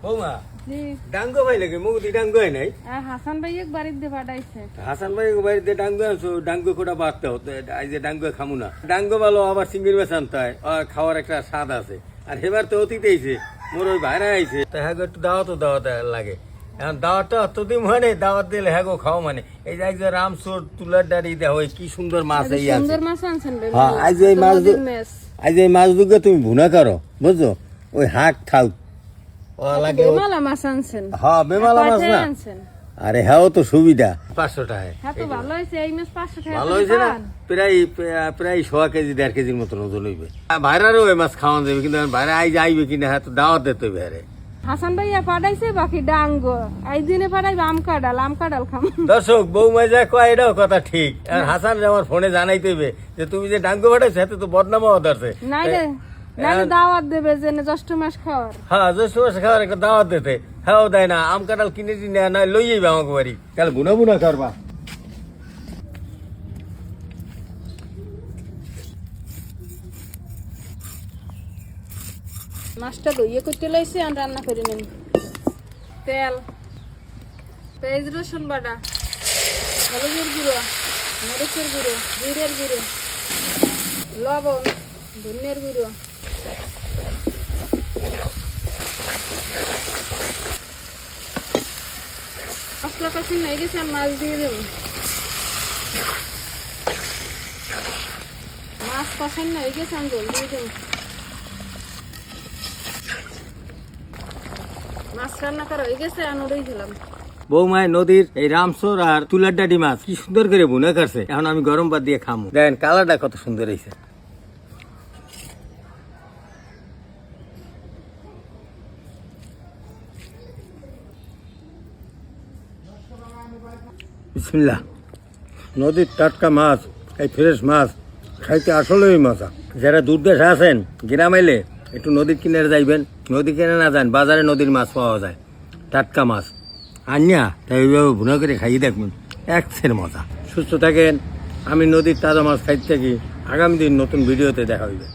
বৌমা জি ডাঙ্গো ভাই লাগে মুগতি ডাঙ্গো হয় নাই হাসান ভাই এক বাড়িতে পাঠাইছে হাসান ভাই বাড়িতে ডাঙ্গো আনছো ডাঙ্গো কোটা বাড়তে হতো এই যে ডাঙ্গো খামু না ডাঙ্গো ভালো আবার চিংড়ি মাছ আনতে হয় আর খাওয়ার একটা স্বাদ আছে আর এবার তো অতীত আইছে মোর ওই ভাইরা আইছে তা হ্যাঁ একটু দাওয়াত লাগে এখন দাওয়াতটা অতদিন মানে দাওয়াত দিলে হ্যাঁ খাও মানে এই যে একজন রামচোর তুলার ডাড়ি দেওয়া হয় কি সুন্দর মাছ এই আছে সুন্দর মাছ আনছেন ভাই হ্যাঁ আজ এই মাছ আজ এই মাছ দুটো তুমি ভুনা করো বুঝছো ওই হাক থাক ও লাগে বেমালা মাছ আনছেন হ্যাঁ বেমালা মাছ না আনছেন আরে হ্যাঁ তো সুবিধা 500 টাকা হ্যাঁ তো ভালো হয়েছে এই মাছ 500 টাকা ভালো হয়েছে না প্রায় 100 কেজি 1.5 কেজির মতন ওজন হইবে ভাইরারও ওই মাছ খাওয়ান যাবে কিন্তু ভাইরা আইজ আইবে কিনা হ্যাঁ তো দাওয়াত দিতে হবে আরে হাসান ভাইয়া পাঠাইছে বাকি ডাঙ্গো এই দিনে পাঠাইবে আম কাঁঠাল খাম দর্শক বৌমা যা কয় এটাও কথা ঠিক আর হাসান আমার ফোনে জানাইতে হবে যে তুমি যে ডাঙ্গো পাঠাইছো হাতে তো বদনামও ধরছে নাইলে দাওয়াত দেবে যে জ্যৈষ্ঠ মাস খাওয়ার হ্যাঁ জ্যৈষ্ঠ মাসে খাওয়ার একটা দাওয়াত দিতে হ্যাঁ দেয় না আম কাঁঠাল কিনে দিনে না লই যাইবে আমাকে বাড়ি কাল বুনা করবা মাছটা ধুইয়ে করতে লাইছে আর রান্না করে নেন তেল পেঁয়াজ রসুন বাটা হলুদের গুঁড়ো মরিচের গুঁড়ো জিরের গুঁড়ো লবণ ধনিয়ার গুঁড়ো মশলা কষিয়ে হয়ে গেছে আর মাছ দিয়ে দেব মাছ কষানো হয়ে গেছে আমি জল দিয়ে দেব মাছ রান্না করা হয়ে গেছে আর ওটাই দিলাম বৌমায় নদীর এই রামচোর আর তুলার ডাডি মাছ কি সুন্দর করে বুনে করছে এখন আমি গরম ভাত দিয়ে খামু দেখেন কালারটা কত সুন্দর হয়েছে বিসমিল্লাহ নদীর টাটকা মাছ এই ফ্রেশ মাছ খাইতে আসলেই মজা যারা দূর দেশে আছেন গ্রাম এলে একটু নদীর কিনারে যাইবেন নদী কিনে না যান বাজারে নদীর মাছ পাওয়া যায় টাটকা মাছ আনিয়া তাই ওইভাবে ভুনা করে খাইয়ে দেখবেন একসের মজা সুস্থ থাকেন আমি নদীর তাজা মাছ খাইতে থাকি আগামী দিন নতুন ভিডিওতে দেখা হইবে।